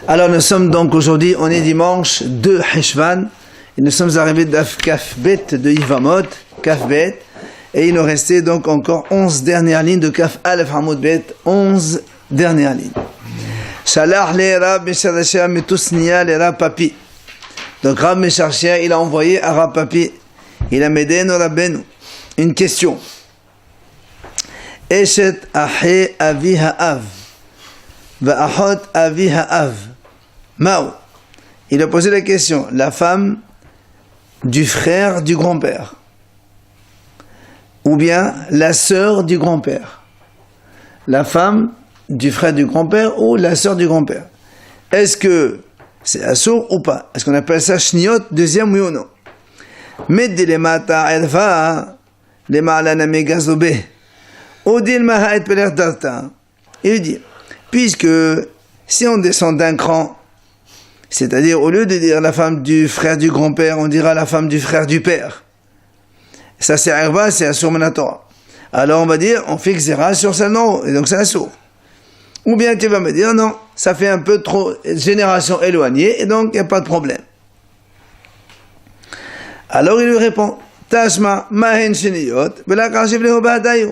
Alors nous sommes donc aujourd'hui, on est dimanche 2 Heshvan, et nous sommes arrivés d'Af Kaf Bet de Yivamot, Kaf Bet, et il nous restait donc encore 11 dernières lignes de Kaf Aleph Hamoud Bet, 11 dernières lignes. Shalach le Rab Mesharshia Metusnia le Rab Papi. Donc Rab Mesharshia, il a envoyé à Rab Papi, il a Medenu Rabbenu, une question. Eshet Ahe Avi Ha'av, Va'achot Avi Ha'av. Mao, il a posé la question, la femme du frère du grand-père, ou bien la sœur du grand-père, la femme du frère du grand-père ou la sœur du grand-père. Est-ce que c'est assour ou pas? Est-ce qu'on appelle ça shniot, deuxième oui ou non? Meddi le mata elva, le ma'alana megazobe, odil maha et peler darta. Il dit, puisque si on descend d'un cran, c'est-à-dire, au lieu de dire la femme du frère du grand-père, on dira la femme du frère du père. Ça, c'est Erva, c'est Assur Menatora. Alors, on va dire, on fixe Zera sur sa nom, et donc c'est Assur. Ou bien, tu vas me dire, non, ça fait un peu trop génération éloignée, et donc, il n'y a pas de problème. Alors, il lui répond, Tashma, Mahen Sheniyot, Bela Kashiv Leho Bahadayu.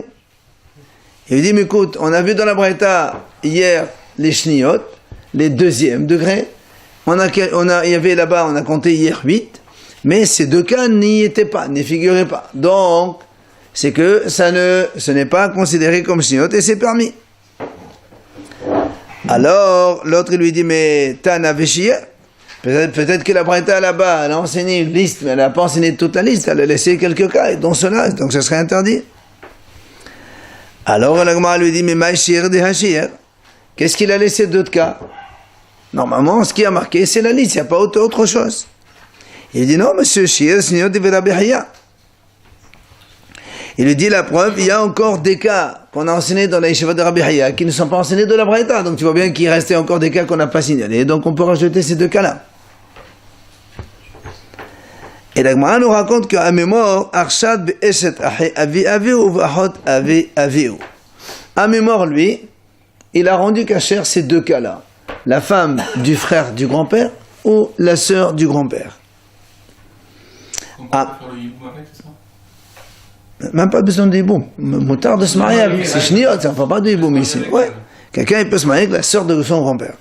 Il lui dit, mais écoute, on a vu dans la Braïta, hier, les Shniyot, les deuxièmes degrés. Il y avait là-bas, on a compté hier 8, mais ces deux cas n'y étaient pas, n'y figuraient pas. Donc, c'est que ce n'est pas considéré comme shniyot et c'est permis. Alors, l'autre il lui dit, mais Tana Veshia, peut-être que la Braïta là-bas, elle a enseigné une liste, mais elle n'a pas enseigné toute la liste, elle a laissé quelques cas, et dont cela, donc ça serait interdit. Alors, l'Agma lui dit, mais Maïshir de Hashir, qu'est-ce qu'il a laissé d'autres cas? Normalement, ce qui a marqué, c'est la liste, il n'y a pas autre chose. Il dit, non, monsieur Shir, Seigneur de Rabbi Haya. Il lui dit, la preuve, il y a encore des cas qu'on a enseignés dans la yeshiva de Rabbi Haya qui ne sont pas enseignés de la Braïta. Donc tu vois bien qu'il restait encore des cas qu'on n'a pas signalés. Donc on peut rajouter ces deux cas-là. Et la Gemara nous raconte qu'à mémoire, Arshad be'eshet avi aviu v'achot avi aviu. À mémoire, lui, il a rendu kasher ces deux cas-là. La femme du frère du grand-père ou la sœur du grand-père. Ah. Même pas besoin de hiboum. Moutard de se marier avec. C'est shniot, ça ne fait pas de hiboum ici. Ouais. Quelqu'un il peut se marier avec la sœur de son grand-père.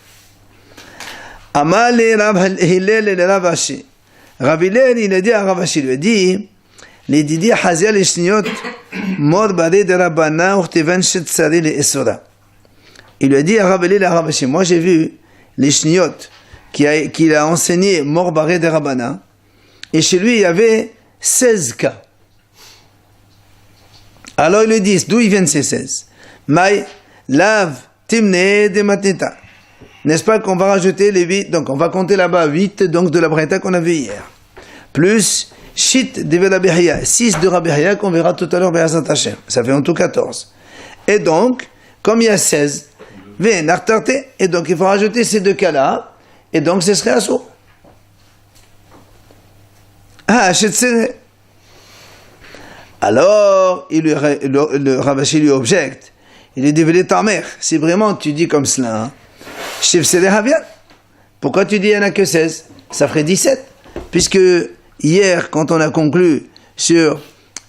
Amal et Rav Hillel et Rav Ashi. Rav Hillel, il a dit à Rav Ashi, il lui a dit, les didi hazia les shniot, mor baré de Rabbana, urtevan shetzari les esora. Il lui a dit à Rav Hillel et à Rav Ashi, moi j'ai vu les shniot qu'il a enseigné mor baré de Rabbana, et chez lui il y avait 16 cas. Alors ils lui disent, d'où ils viennent ces 16? Maï, lav, timne, de mateta. N'est-ce pas qu'on va rajouter les 8, donc on va compter là-bas 8 donc de la Braïta qu'on a vu hier. Plus shit de Rabbi Haya, 6 de Rabbi Haya qu'on verra tout à l'heure Be'ezrat Hashem. Ça fait en tout 14. Et donc, comme il y a 16, ven artarte, et donc il faut rajouter ces deux cas-là, et donc ce serait assour. Ah, shetzere. Alors, le Rav Ashi lui objecte. Il lui dit, ta mère, si vraiment tu dis comme cela, pourquoi tu dis qu'il n'y en a que 16? Ça ferait 17. Puisque hier, quand on a conclu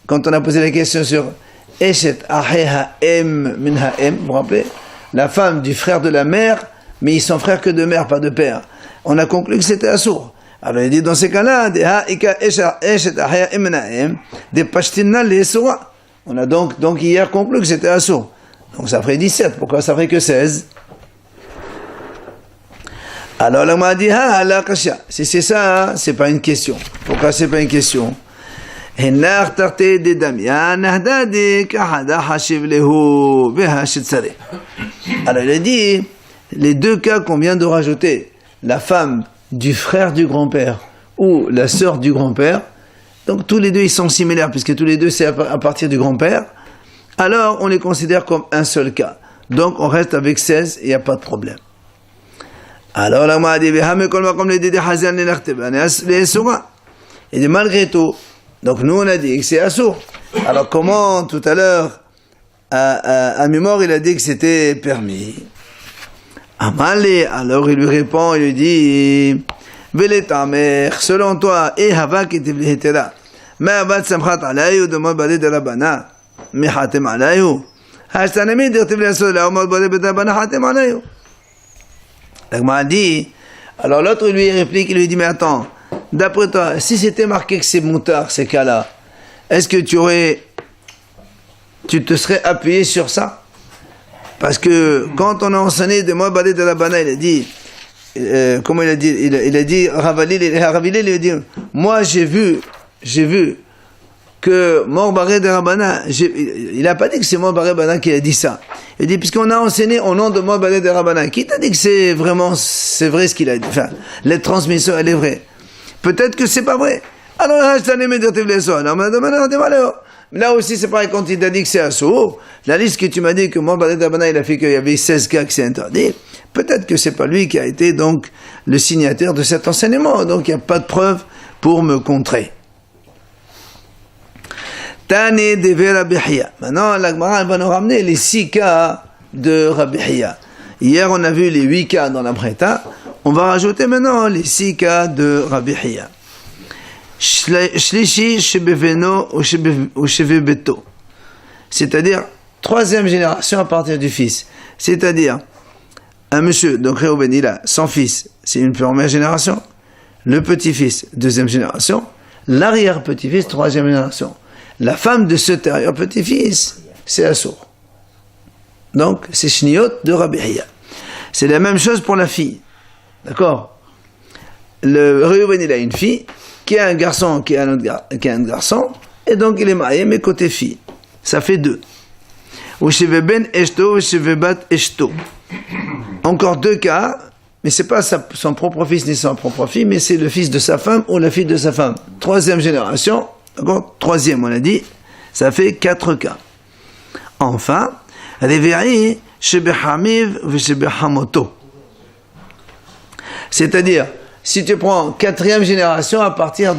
quand on a posé la question sur Eshet Ahe Ha'em Min Ha'em, vous vous rappelez? La femme du frère de la mère, mais ils sont frères que de mère, pas de père. On a conclu que c'était assour. Alors il dit dans ces cas-là, on a donc hier conclu que c'était assour. Donc ça ferait 17, pourquoi ça ferait que 16? Alors là, on m'a dit, si c'est ça, c'est pas une question. Pourquoi c'est pas une question? Alors il a dit, les deux cas qu'on vient de rajouter, la femme du frère du grand-père ou la sœur du grand-père, donc tous les deux ils sont similaires puisque tous les deux c'est à partir du grand-père, alors on les considère comme un seul cas. Donc on reste avec 16 et il n'y a pas de problème. Alors là, on m'a dit, et dit malgré tout, donc nous on a dit que c'est assour. Alors comment tout à l'heure, à mémoire il a dit que c'était permis? Amalé, alors il lui répond, il lui dit, Veleta mère, selon toi, et Hava qui t'ivlihetera, mais Abat Samchat Alayou, de Mobali de Rabana, mais Hatem Alayou, Hashtanami de Tivleso, la Mobali de Rabana, Hatem Alayou. L'Agma dit, alors l'autre lui réplique, il lui dit, mais attends, d'après toi, si c'était marqué que c'est moutard, ces cas-là, est-ce que tu te serais appuyé sur ça? Parce que quand on a enseigné de Mobali de Rabana, il a dit, comment il a dit, il a dit, Ravali il a dit, moi j'ai vu que Morbaré de Rabana, il n'a pas dit que c'est Morbaré de Rabana qui a dit ça. Il dit, puisqu'on a enseigné au nom de Morbaré de Rabana, qui t'a dit que c'est vrai ce qu'il a dit, enfin, la transmission elle est vraie. Peut-être que c'est pas vrai. Alors, là aussi, c'est pareil quand il t'a dit que c'est assourd. La liste que tu m'as dit que Morbaré de Rabana, il a fait qu'il y avait 16 cas que c'est interdit. Peut-être que c'est pas lui qui a été donc le signataire de cet enseignement. Donc, il n'y a pas de preuve pour me contrer. Tane de Rabbi Hiya. Maintenant, la Gemara va nous ramener les 6 cas de Rabbi Hiya. Hier, on a vu les 8 cas dans la Breta. On va rajouter maintenant les 6 cas de Rabbi Hiya. Shlishi shebeveno ou shevebeto. C'est-à-dire, 3e génération à partir du fils. C'est-à-dire, un monsieur, donc Réhouven, il a son fils, c'est une première génération. Le petit-fils, 2e génération. L'arrière-petit-fils, 3e génération. La femme de ce arrière-petit-fils, c'est assourd. Donc, c'est Shniot de Rabbi Hiya. C'est la même chose pour la fille. D'accord? Le Réhouven, il a une fille, qui a un garçon, qui a un garçon, et donc il est marié, mais côté fille. Ça fait 2. Ben eshto, bat eshto. Encore 2 cas, mais c'est pas son propre fils ni son propre fille, mais c'est le fils de sa femme ou la fille de sa femme. 3e génération, d'accord? 3e, on a dit, ça fait 4 cas. Enfin, Reveri, shebehamiv, veshebehamoto. C'est-à-dire, si tu prends 4e génération à partir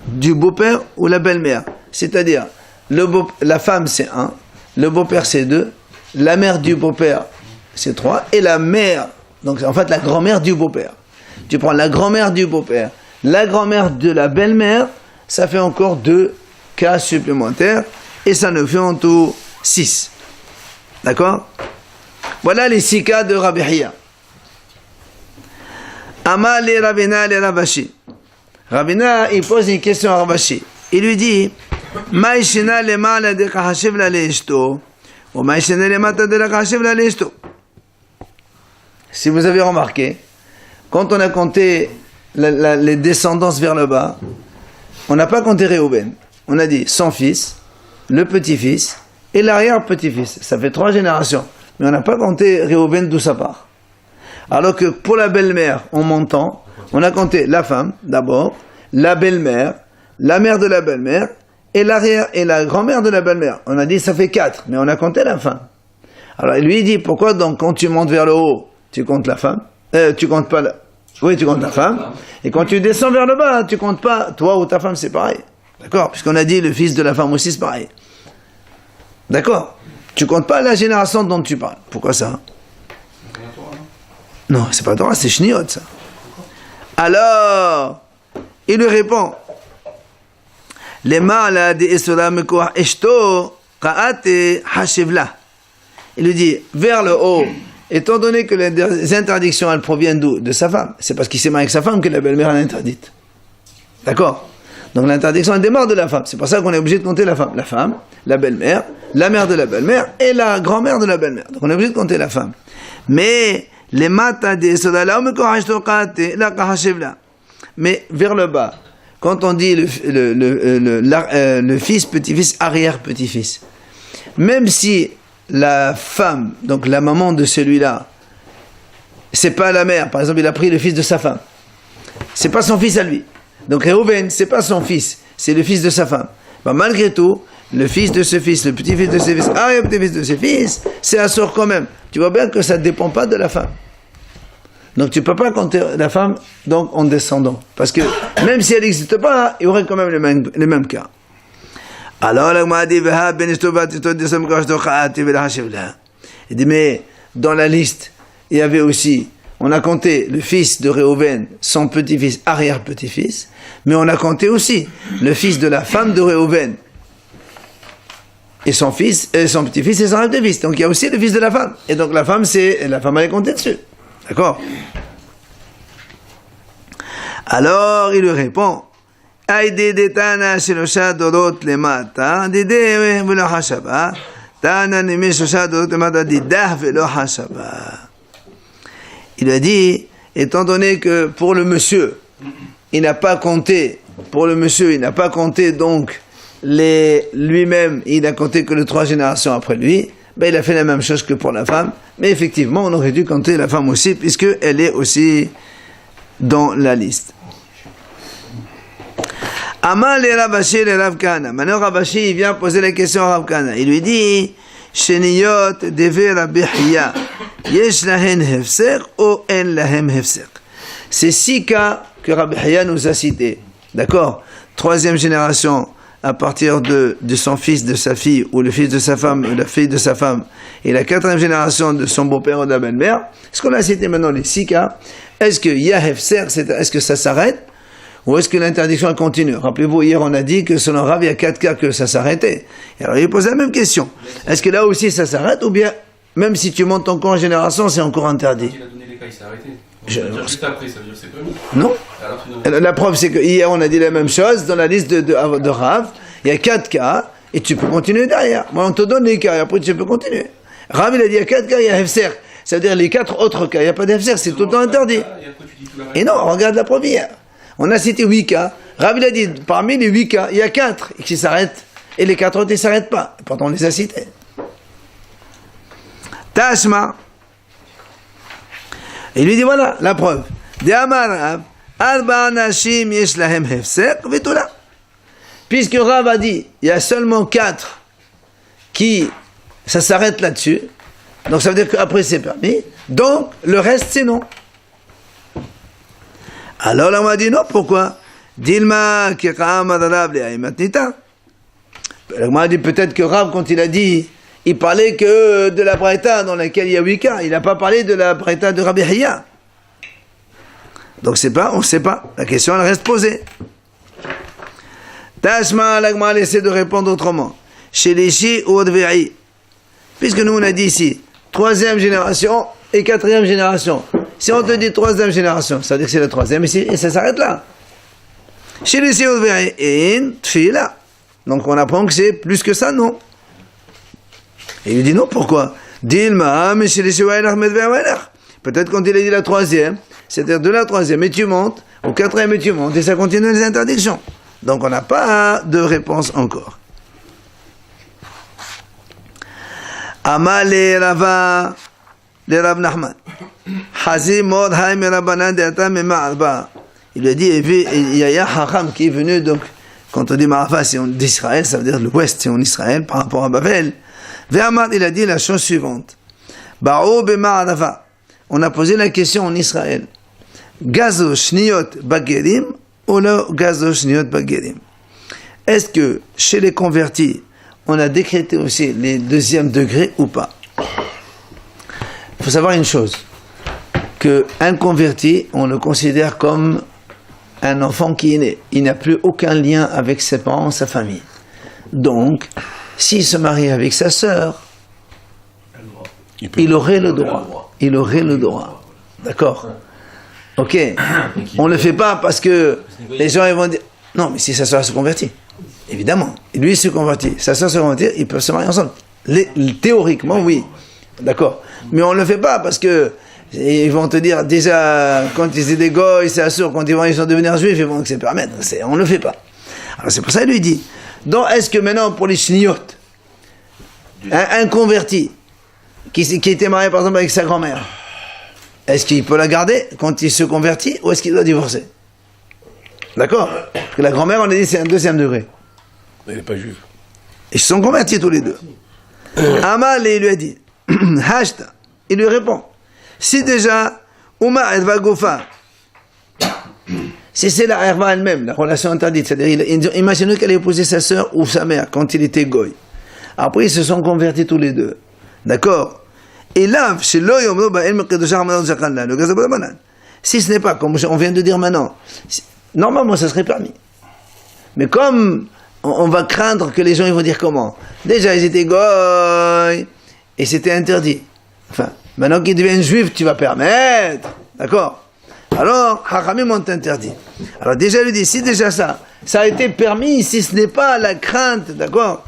du beau-père ou la belle-mère, c'est-à-dire la femme c'est 1, le beau-père c'est 2, la mère du beau-père c'est 3, et la mère, donc en fait la grand-mère du beau-père. Tu prends la grand-mère du beau-père, la grand-mère de la belle-mère, ça fait encore 2 cas supplémentaires, et ça nous fait en tout 6. D'accord? Voilà les 6 cas de Rabbi Hiya. Amal et Ravina et Ravashi. Ravina, il pose une question à Ravashi. Il lui dit, Maïshina le mal de Kahashiv la leishto, ou Maïshina le mata de la Kahashiv la leishto. Si vous avez remarqué, quand on a compté les descendances vers le bas, on n'a pas compté Réhouven. On a dit son fils, le petit-fils et l'arrière-petit-fils. Ça fait 3 générations. Mais on n'a pas compté Réhouven d'où ça part. Alors que pour la belle-mère, en montant, on a compté la femme, d'abord, la belle-mère, la mère de la belle-mère, et l'arrière et la grand-mère de la belle-mère. On a dit ça fait 4, mais on a compté la femme. Alors il lui dit, pourquoi donc quand tu montes vers le haut, tu comptes la femme, tu comptes pas la... Oui, tu comptes la femme, et quand tu descends vers le bas, tu comptes pas, toi ou ta femme, c'est pareil. D'accord? Puisqu'on a dit le fils de la femme aussi, c'est pareil. D'accord? Tu comptes pas la génération dont tu parles. Pourquoi ça? Non, c'est pas Torah, c'est Shniot, ça. Alors, il lui répond, il lui dit, vers le haut, étant donné que les interdictions, elles proviennent d'où? De sa femme. C'est parce qu'il s'est marié avec sa femme que la belle-mère est interdite. D'accord? Donc l'interdiction, elle démarre de la femme. C'est pour ça qu'on est obligé de compter la femme. La femme, la belle-mère, la mère de la belle-mère et la grand-mère de la belle-mère. Donc on est obligé de compter la femme. Mais, mais vers le bas, quand on dit le fils, petit-fils, arrière-petit-fils, même si la femme, donc la maman de celui-là, c'est pas la mère, par exemple il a pris le fils de sa femme, c'est pas son fils à lui, donc Réhouven, c'est pas son fils, c'est le fils de sa femme, ben, malgré tout, le fils de ce fils, le petit-fils de ce fils, arrière-petit-fils de ce fils, c'est assort quand même. Tu vois bien que ça ne dépend pas de la femme. Donc tu ne peux pas compter la femme donc en descendant. Parce que même si elle n'existe pas, il y aurait quand même les mêmes cas. Alors, il dit, mais dans la liste, il y avait aussi, on a compté le fils de Réhouven, son petit-fils, arrière-petit-fils, mais on a compté aussi le fils de la femme de Réhouven, et son fils, son petit-fils et son arrière-petit-fils. Donc il y a aussi le fils de la femme. Et donc la femme, elle est comptée dessus. D'accord? Alors il lui répond, Aïdé Tana Shilosha Dorot Lemata, Dide Velo Hashaba, Tana Nime Shosha Dorot Lemata, Didah Velo Hashaba. Il a dit, étant donné que pour le monsieur, il n'a pas compté donc lui-même, il a compté que les 3 générations après lui, ben il a fait la même chose que pour la femme, mais effectivement, on aurait dû compter la femme aussi, puisqu'elle est aussi dans la liste. Amal le Ravashi le Rav Kahana. Maintenant, Ravashi, il vient poser la question à Rav Kahana. Il lui dit, Sheniyot deve Rabbi Hiya, yesh lahen hefser ou en lahem hefser. C'est 6 cas que Rabbi Hiya nous a cités. D'accord? 3e génération, à partir de son fils, de sa fille, ou le fils de sa femme, ou la fille de sa femme, et la 4e génération de son beau-père ou de la belle-mère. Ce qu'on a cité maintenant, les 6 cas, est-ce que Yahefser, est-ce que ça s'arrête, ou est-ce que l'interdiction continue? Rappelez-vous, hier on a dit que selon Rav, il y a 4 cas que ça s'arrêtait. Et alors il pose la même question. Est-ce que là aussi ça s'arrête, ou bien, même si tu montes encore en génération, c'est encore interdit? Il a donné les cas, il s'est arrêté. Juste après, ça veut dire que c'est pas nous. Non. La preuve, c'est que hier on a dit la même chose dans la liste de Rav. Il y a 4 cas et tu peux continuer derrière. Moi, on te donne les cas et après tu peux continuer. Rav, il a dit il y a 4 cas, il y a Hefser. Ça veut dire les 4 autres cas, il n'y a pas d'Hefser, c'est tout le temps interdit. Et non, regarde la première. On a cité 8 cas. Rav, il a dit parmi les 8 cas, il y a 4 qui s'arrêtent et les 4 autres ils ne s'arrêtent pas. Pourtant, on les a cités. Tashma. Il lui dit voilà la preuve. Puisque Rav a dit il y a seulement 4 qui ça s'arrête là-dessus, donc ça veut dire qu'après c'est permis, donc le reste c'est non. Alors là on m'a dit non, pourquoi? Dilma qui on m'a dit peut-être que Rav quand il a dit il parlait que de la Braïta dans laquelle il y a 8 cas. Il n'a pas parlé de la Braïta de Rabbi Hiya. Donc on ne sait pas. La question elle reste posée. Tashma, l'Agma essaie de répondre autrement. Chez les Shi ou Odvei. Puisque nous on a dit ici 3e génération et 4e génération. Si on te dit 3e génération, ça veut dire que c'est la 3e ici et ça s'arrête là. Chez les Shi ou Odvei et Tfila. Donc on apprend que c'est plus que ça, non? Et il dit non, pourquoi? Peut-être quand il a dit la 3e, c'est-à-dire de la 3e et tu montes, au 4e et tu montes, et ça continue les interdictions. Donc on n'a pas de réponse encore. Ama le Rava, le Rav Nachman. Hazi mod haim Rabbanan de'ata mema arba. Il lui a dit, il y a Hacham qui est venu, donc, quand on dit Ma'arba, c'est d'Israël, ça veut dire l'ouest, c'est en Israël, par rapport à Babel. Ve'amar, il a dit la chose suivante. Ba'o be'ma'arava. On a posé la question en Israël. Gazo shniyot bagerim ou le gazo shniyot bagerim. Est-ce que chez les convertis, on a décrété aussi les 2e degrés ou pas? Il faut savoir une chose, qu'un converti, on le considère comme un enfant qui est né. Il n'a plus aucun lien avec ses parents, sa famille. Donc, s'il se marie avec sa sœur, il aurait le droit. Il aurait le droit. D'accord? Ok. On ne le fait pas parce que les gens ils vont dire non, mais si sa sœur se convertit, évidemment. Lui il se convertit, sa sœur se convertit, ils peuvent se marier ensemble. Théoriquement, oui. D'accord. Mais on ne le fait pas parce que ils vont te dire déjà quand ils étaient des goy, c'est sûr, quand ils sont devenir juifs, ils vont se permettre. On ne le fait pas. Alors c'est pour ça qu'il lui dit. Donc est-ce que maintenant pour les shniyot, un converti qui était marié par exemple avec sa grand-mère, est-ce qu'il peut la garder quand il se convertit ou est-ce qu'il doit divorcer? D'accord? Parce que la grand-mère, on a dit c'est un 2e degré. Mais il n'est pas juif. Ils se sont convertis tous les deux. Amal, il lui a dit, Hashta, il lui répond, si déjà, Uma Erva Gofa, si c'est la Erva elle-même, la relation interdite, c'est-à-dire, imaginez qu'elle ait épousé sa sœur ou sa mère quand il était goy. Après, ils se sont convertis tous les deux. D'accord? Et là, chez l'oyom, le gaz de banane. Si ce n'est pas, comme on vient de dire maintenant, normalement ça serait permis. Mais comme on va craindre que les gens ils vont dire comment? Déjà ils étaient goy et c'était interdit. Enfin, maintenant qu'ils deviennent juifs, tu vas permettre. D'accord? Alors, Hachamim ont interdit. Alors déjà il dit, si déjà ça a été permis, si ce n'est pas la crainte, d'accord?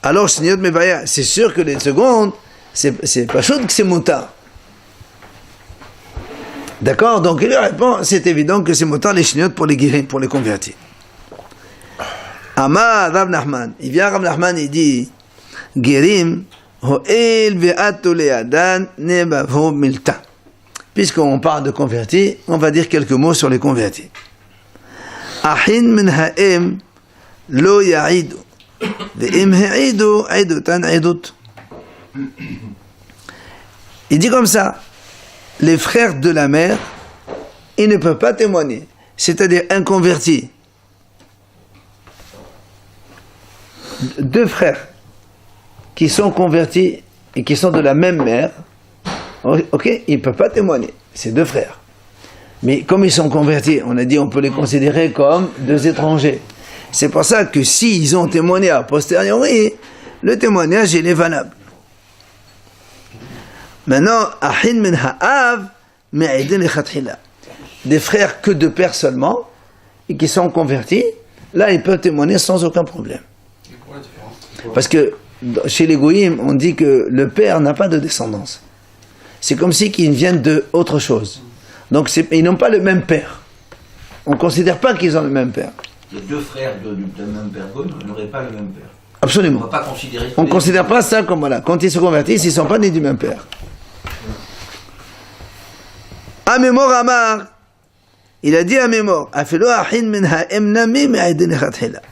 Alors, c'est sûr que les secondes, c'est pas chaud que c'est motard. D'accord? Donc il lui répond, c'est évident que c'est motard les chniotes pour les guérir, pour les convertir. Amar Rav Nachman, il vient Rav Nachman, il dit, Gerim, ho'el ve'ato le'adan nebavo milta. Puisqu'on parle de convertis, on va dire quelques mots sur les convertis. Ahin min ha'em lo ya'idu, ve'im ha'idu aidutan aidut. Il dit comme ça, les frères de la mère, ils ne peuvent pas témoigner. C'est-à-dire un converti. Deux frères qui sont convertis et qui sont de la même mère, ok, ils ne peuvent pas témoigner. C'est deux frères. Mais comme ils sont convertis, on a dit on peut les considérer comme deux étrangers. C'est pour ça que s'ils ont témoigné a posteriori, le témoignage il est valable. Maintenant, ahin min ha'av me'aidin lechatchila. Des frères que de père seulement et qui sont convertis, là ils peuvent témoigner sans aucun problème. Parce que chez les goïms, on dit que le père n'a pas de descendance. C'est comme si qu'ils viennent d'autre chose. Donc ils n'ont pas le même père. On ne considère pas qu'ils ont le même père. Les deux frères de même père goïm n'auraient pas le même père. Absolument. On ne va pas considérer. On ne considère pas ça comme voilà. Quand ils se convertissent, ils ne sont pas nés du même père. Amémor Amar, il a dit à Amémor, Afelo ahin min ha'emnami me'aidin lechatchila.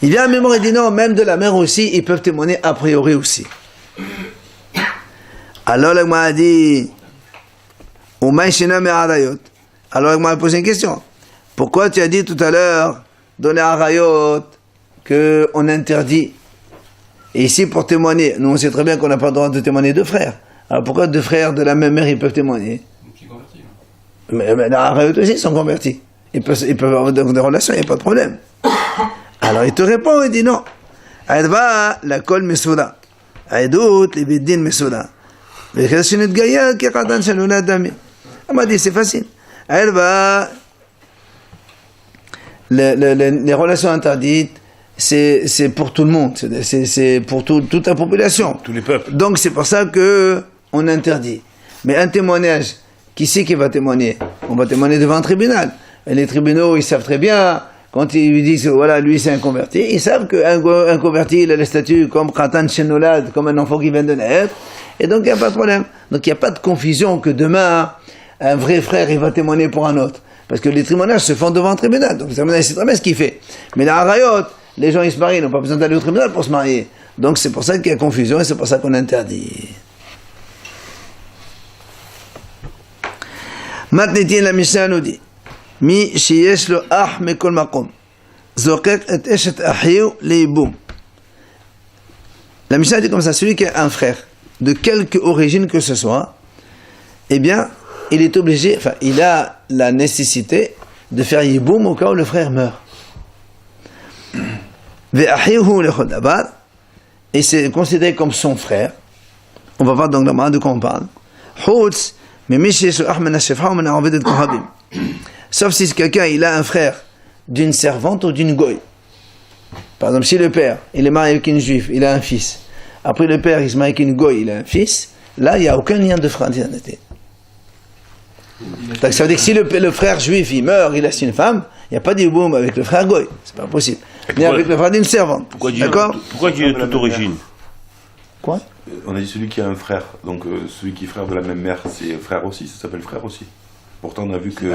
Il vient à Amémor et dit non, même de la mère aussi, ils peuvent témoigner a priori aussi. Alors l'Agma a dit, Umay shena me'arayot. Alors l'Agma a posé une question. Pourquoi tu as dit tout à l'heure, dans les arayot, qu'on interdit? Et ici, pour témoigner, nous on sait très bien qu'on n'a pas le droit de témoigner deux frères. Alors pourquoi deux frères de la même mère, ils peuvent témoigner? Mais les arayot aussi sont convertis. Ils peuvent avoir des relations, il n'y a pas de problème. Alors il te répond, il dit non. Aïdva, la kol mesouda. Aïdout, les bédines mesouda. Il m'a dit, c'est facile. Aïdva, les relations interdites, c'est pour tout le monde, c'est pour toute la population. Tous les peuples. Donc c'est pour ça qu'on interdit. Mais un témoignage, qui c'est qui va témoigner? On va témoigner devant un tribunal. Et les tribunaux, ils savent très bien. Quand ils lui disent, voilà, lui c'est un converti, ils savent qu'un converti, il a le statut comme Khatan Shenolad, comme un enfant qui vient de naître, et donc il n'y a pas de problème. Donc il n'y a pas de confusion que demain, un vrai frère, il va témoigner pour un autre. Parce que les témoignages se font devant un tribunal, donc le tribunal sait très bien ce qu'il fait. Mais la harayot, les gens ils se marient, ils n'ont pas besoin d'aller au tribunal pour se marier. Donc c'est pour ça qu'il y a confusion et c'est pour ça qu'on interdit. Maintenant, la Mishnah nous dit, Mi sheyesh lo ach mekol makom, zokek et eshet ahiu leiboum. La Mishnah dit comme ça, celui qui a un frère, de quelque origine que ce soit, eh bien, il est obligé, enfin, il a la nécessité de faire yiboum au cas où le frère meurt. Ve'ahiuhu lechodabar, et c'est considéré comme son frère. On va voir donc la de quoi on parle. Chutz, mais mi sheyesh lo ach men hashefha ou men ha'ovedet kohabim. Sauf si quelqu'un il a un frère d'une servante ou d'une goy. Par exemple, si le père il est marié avec une juive, il a un fils. Après le père il se marie avec une goy, il a un fils. Là, il n'y a aucun lien de fraternité. Donc ça veut dire que si le frère juif il meurt, il laisse une femme, il n'y a pas d'hiboum avec le frère goy. C'est pas possible. Mais avec le frère d'une servante. Pourquoi dire toute origine? Quoi? On a dit celui qui a un frère. Donc celui qui est frère de la même mère, c'est frère aussi. Ça s'appelle frère aussi. Pourtant, on a vu que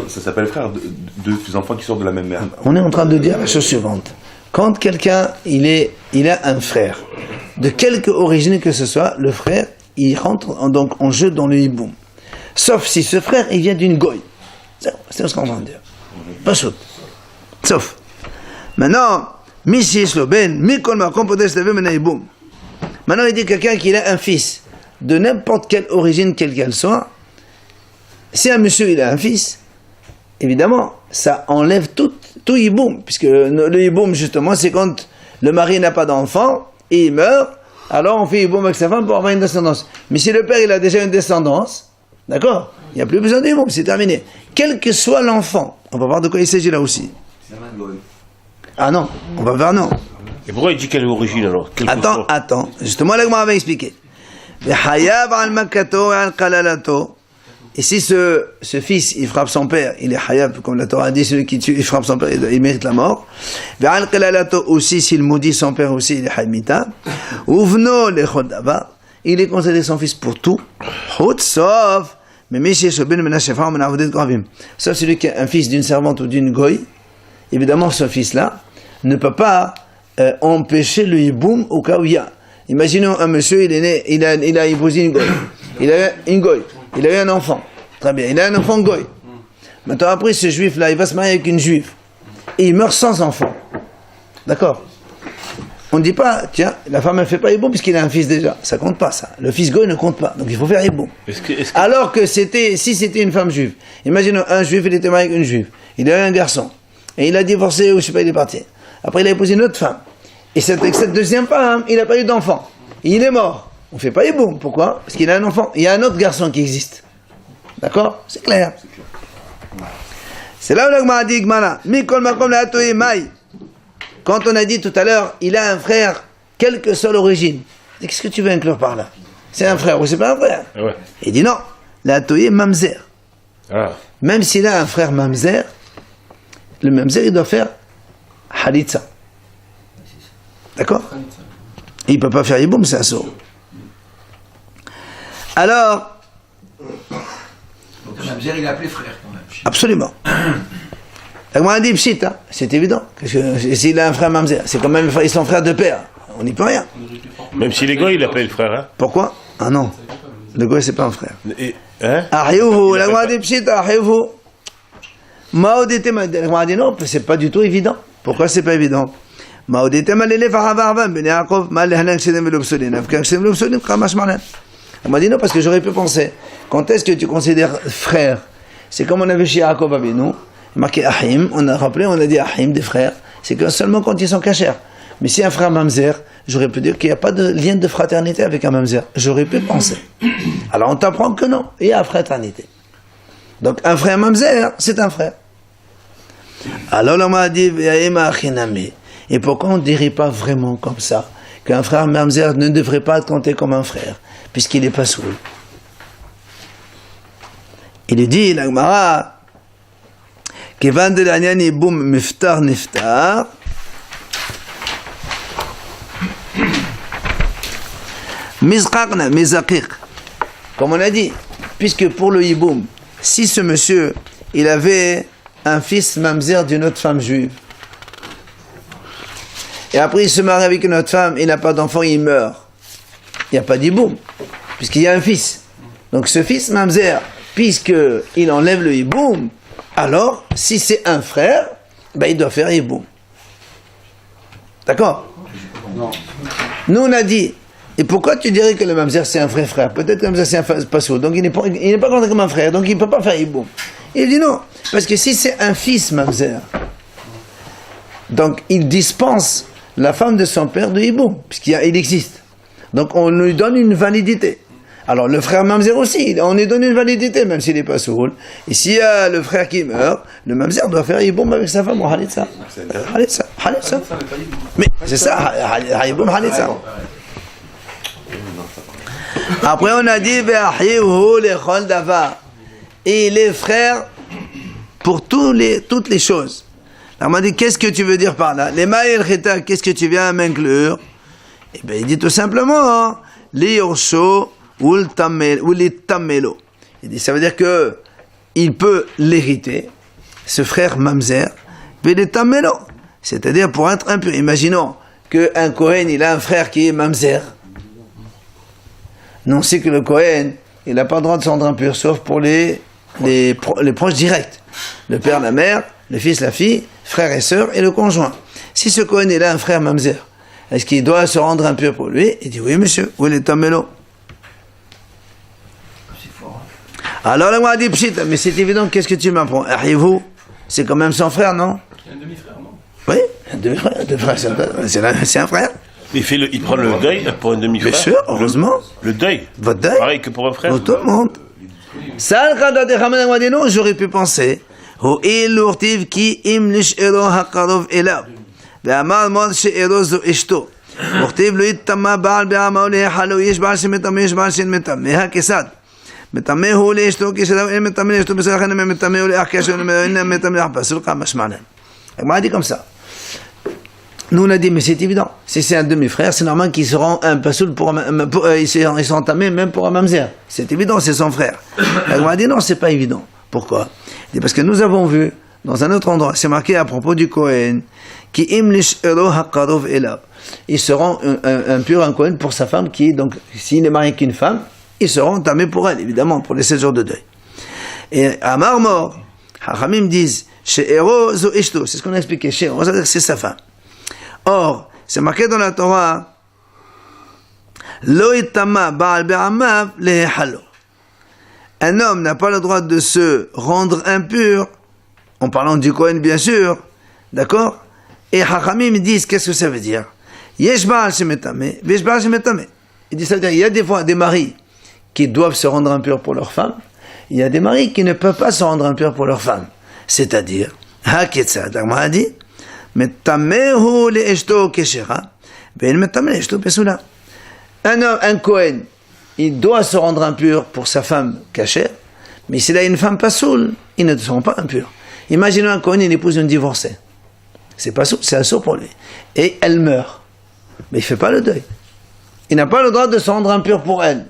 ça s'appelle frère, deux enfants qui sortent de la même mère. On est en train de dire la chose suivante. Quand quelqu'un il a un frère, de quelque origine que ce soit, le frère il rentre donc en jeu dans le hiboum. Sauf si ce frère il vient d'une goy. C'est ce qu'on va dire. Pas chaud. Sauf. Maintenant, Mishi Sloben, Mikol Makom Podesh Leve Mena Hiboum. Maintenant, il dit quelqu'un qui a un fils, de n'importe quelle origine, quelle qu'elle soit, si un monsieur il a un fils, évidemment, ça enlève tout yiboum, puisque le yiboum, justement, c'est quand le mari n'a pas d'enfant, et il meurt, alors on fait yiboum avec sa femme pour avoir une descendance. Mais si le père il a déjà une descendance, d'accord, il n'y a plus besoin de yiboum, c'est terminé. Quel que soit l'enfant, on va voir de quoi il s'agit là aussi. Ah non, on va voir non. Et pourquoi il dit quelle origine alors? Attends, justement là que moi avait expliqué. Et si ce fils, il frappe son père, il est hayab, comme la Torah dit, celui qui tue, il frappe son père, il mérite la mort. Aussi, s'il maudit son père aussi, il est haymita. Il est considéré son fils pour tout. Sauf celui qui est un fils d'une servante ou d'une goy, évidemment ce fils-là ne peut pas empêcher le hiboum au cas où il y a. Imaginons un monsieur, il est né, il a épousé une goy. Il a une goy. Il a eu un enfant. Très bien. Il a un enfant goy. Maintenant, après, ce juif-là, il va se marier avec une juive. Et il meurt sans enfant. D'accord? On ne dit pas, tiens, la femme ne fait pas hiboum puisqu'il a un fils déjà. Ça compte pas, ça. Le fils goy ne compte pas. Donc il faut faire hiboum. Alors que si c'était une femme juive, imaginons un juif, il était marié avec une juive. Il a eu un garçon. Et il a divorcé, ou je sais pas, il est parti. Après, il a épousé une autre femme. Et cette deuxième femme, il n'a pas eu d'enfant. Il est mort. On ne fait pas hiboum. Pourquoi? Parce qu'il a un enfant. Il y a un autre garçon qui existe. D'accord? C'est clair. C'est là où l'agma a dit Gmara. Mikol makom la atoye mai. Quand on a dit tout à l'heure, il a un frère, quelle que soit l'origine. Qu'est-ce que tu veux inclure par là? C'est un frère ou c'est pas un frère? Ouais. Il dit non. La atoye mamzer. Ah. Même s'il a un frère mamzer, le mamzer il doit faire halitza. D'accord? Il ne peut pas faire hiboum, c'est un saut. Alors. Donc le mamzer il est appelé frère quand même. Absolument. On a dit pchit, hein, c'est évident. S'il a un frère mamzer, c'est quand même ils sont frères de père. On n'y peut rien. Même si les gars, il l'appelle frère. Hein? Pourquoi? Ah non. Le gars, c'est pas un frère. Hein? Ahiouhou, la on a dit pchit, ahiouhou. Maodete m'a dit non, c'est pas du tout évident. Pourquoi c'est pas évident? Maodete m'a dit on m'a dit non, parce que j'aurais pu penser, quand est-ce que tu considères frère? C'est comme on avait chez Yaakov Avinu, marqué Ahim, on a rappelé, on a dit Ahim, des frères, c'est que seulement quand ils sont cachers. Mais si un frère mamzer, j'aurais pu dire qu'il n'y a pas de lien de fraternité avec un mamzer. J'aurais pu penser. Alors on t'apprend que non, il y a fraternité. Donc un frère mamzer, c'est un frère. Alors on m'a dit, et pourquoi on ne dirait pas vraiment comme ça, qu'un frère mamzer ne devrait pas être compté comme un frère, puisqu'il n'est pas sourd. Il dit, la Gemara, Kevan de l'anyan iboum miftar niftar, mizqaqna mizaqiq. Comme on a dit, puisque pour le hiboum, si ce monsieur, il avait un fils mamzer d'une autre femme juive, et après il se marie avec une autre femme, il n'a pas d'enfant, il meurt, il n'y a pas d'hiboum, puisqu'il y a un fils. Donc ce fils mamzer, puisqu'il enlève le hiboum, alors, si c'est un frère, ben, il doit faire hiboum. D'accord? Non. Nous, on a dit, et pourquoi tu dirais que le mamzer, c'est un frère? Peut-être que le mamzer, c'est un passo, donc il n'est pas compté comme un frère, donc il ne peut pas faire hiboum. Il dit non, parce que si c'est un fils mamzer, donc il dispense la femme de son père de hiboum, puisqu'il existe. Donc on lui donne une validité. Alors le frère mamzer aussi, on lui donne une validité, même s'il n'est pas sourd. Et s'il y a le frère qui meurt, le mamzer doit faire hiboum avec sa femme, ou halitza. Halitza. Mais c'est ça, hiboum, halitza. Après on a dit, et les frères pour toutes les choses. Alors on m'a dit, qu'est-ce que tu veux dire par là? Les ma'il chita, qu'est-ce que tu viens m'inclure? Eh bien il dit tout simplement, les yorsho, ou les tamelo. Il dit, ça veut dire que il peut l'hériter, ce frère mamzer, mais les tamelo, c'est-à-dire pour être impur. Imaginons qu'un Kohen, il a un frère qui est mamzer. Non, c'est que le Kohen, il n'a pas le droit de se rendre impur, sauf pour les proches directs. Le père, la mère, le fils, la fille, frère et sœur, et le conjoint. Si ce Kohen, il a un frère mamzer, est-ce qu'il doit se rendre impur pour lui? Il dit oui, monsieur. Où est Tamelo? C'est fort. Alors là, on a dit pchit, mais c'est évident, qu'est-ce que tu m'apprends? Arrivez-vous, c'est quand même son frère, non? Il y a un demi-frère, non? Oui, deux frères, c'est un frère. Il prend le deuil pour un demi-frère. Bien sûr, heureusement. Le deuil. Votre deuil? Pareil que pour un frère. Pour tout le monde. Ça, non, j'aurais pu penser. Ki im nish'ero haqarov elav. Ve'amar mod she'ero zo ishto. וכתיב לא יטמא בעל בעמה או להיחלו, יש בעל שמטמא, יש בעל שאין מטמא, הכיצד? מטמא הוא לאשתו כשאדם אין מטמא לאשתו, בסדר לכן מטמא הוא לאח כאשר אין מטמא לאח, פסול כמה משמע להם. On a dit comme ça. Nous on a dit mais c'est évident, si c'est un demi-frère, c'est normal qu'ils seront un pasoul ils sont entamés même pour un mamzer. C'est évident, c'est son frère. On a dit non, c'est pas évident. Pourquoi? Parce que nous avons vu dans un autre endroit, c'est marqué à propos du Kohen, qui imlish elo haqarov elav. Ils seront un pur, un Kohen pour sa femme qui, donc, s'il n'est marié qu'une femme, ils seront entamés pour elle, évidemment, pour les 7 jours de deuil. Et à Marmor, Hachamim disent, she'ero zo ishto, c'est ce qu'on a expliqué, she'ero, c'est sa femme. Or, c'est marqué dans la Torah, lo itama ba'al be'amav lehalo. Un homme n'a pas le droit de se rendre impur, en parlant du Kohen bien sûr, d'accord? Et Hachamim disent, qu'est-ce que ça veut dire? Yesh ba'al shemetame, vesh ba'al shemetame. Il dit, ça veut dire, il y a des fois des maris qui doivent se rendre impurs pour leur femme, il y a des maris qui ne peuvent pas se rendre impurs pour leur femme. C'est-à-dire, ha'ketzad, l'Agmara a dit, metamehu le'eshto keshera, ve'en metame le'eshto pesula. Un Kohen, il doit se rendre impur pour sa femme cachère, mais s'il a une femme pasoul, ils ne seront pas impurs. Imaginons un Kohen, il épouse une divorcée. C'est pasoul, c'est assourd pour lui. Et elle meurt. Mais il ne fait pas le deuil. Il n'a pas le droit de se rendre impur pour elle.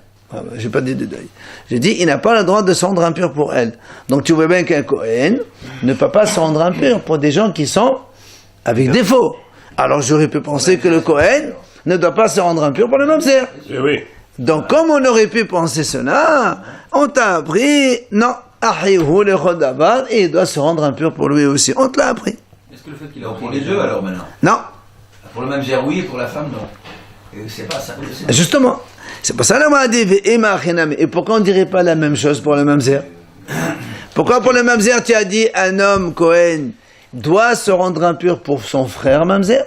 Je n'ai pas dit de deuil. J'ai dit, il n'a pas le droit de se rendre impur pour elle. Donc tu vois bien qu'un Kohen ne peut pas se rendre impur pour des gens qui sont avec défaut. Alors j'aurais pu penser que le Kohen ne doit pas se rendre impur pour le mamzer. Oui. Donc comme on aurait pu penser cela, on t'a appris, non, ahihu le chodavar, et il doit se rendre impur pour lui aussi. On te l'a appris. Est-ce que le fait qu'il a pour les deux alors maintenant? Non. Pour le mamzer oui et pour la femme non. C'est pas ça. Justement. C'est pour ça qu'on a dit et pourquoi on ne dirait pas la même chose pour le mamzer? Pourquoi pour le mamzer tu as dit un homme Kohen doit se rendre impur pour son frère mamzer?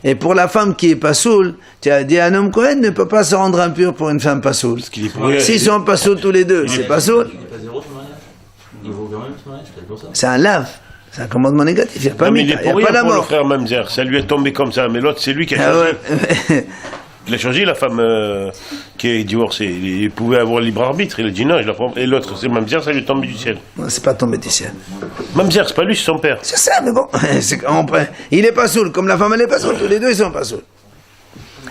Et pour la femme qui est pasoul, tu as dit un homme Kohen ne peut pas se rendre impur pour une femme pasoul. S'ils sont pasoul tous les deux, c'est pasoul. C'est un lave. C'est un commandement négatif. Il n'y a pas il a pas la pour le mort. frère mamzer. Ça lui est tombé comme ça, mais l'autre c'est lui qui a changé. Ouais. Il a changé la femme qui est divorcée. Il pouvait avoir libre arbitre. Il a dit non, je la prends. Et l'autre, c'est mamzer, ça lui est tombé du ciel. Non, c'est pas tombé du ciel. Mamzer, c'est pas lui, c'est son père. C'est ça, mais bon. Il est pas saoul, comme la femme elle est pas saoul. Tous les deux ils sont pas saoul.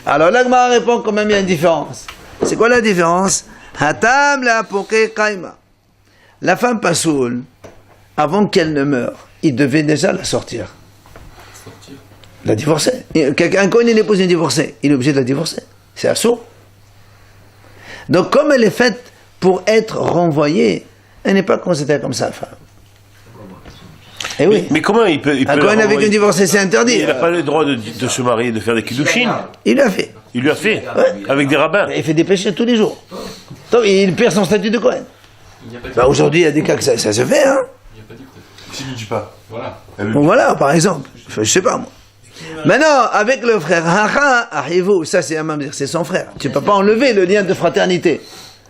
Alors l'Agmara répond quand même il y a une différence. C'est quoi la différence? Hatam la poké kaima. La femme pas saoul, avant qu'elle ne meure, il devait déjà la sortir. La divorcer. Un Kohen, il épouse une divorcée. Il est obligé de la divorcer. C'est assourd. Donc, comme elle est faite pour être renvoyée, elle n'est pas considérée comme sa femme. Eh oui. Mais comment il peut un Kohen avec une divorcée, c'est interdit. Il n'a pas le droit de se marier, de faire des kiddushin. Il l'a fait. Il lui a fait. Ouais. Avec des rabbins. Il fait des péchés tous les jours. Donc, il perd son statut de Kohen. Aujourd'hui, il y a des cas que ça se fait. Hein. S'il ne dit pas. Voilà. Bon, voilà, par exemple. Je sais pas, moi. Maintenant, avec le frère Hacha, arrivez-vous, ça c'est un mamzer, c'est son frère. Tu ne peux pas enlever le lien de fraternité.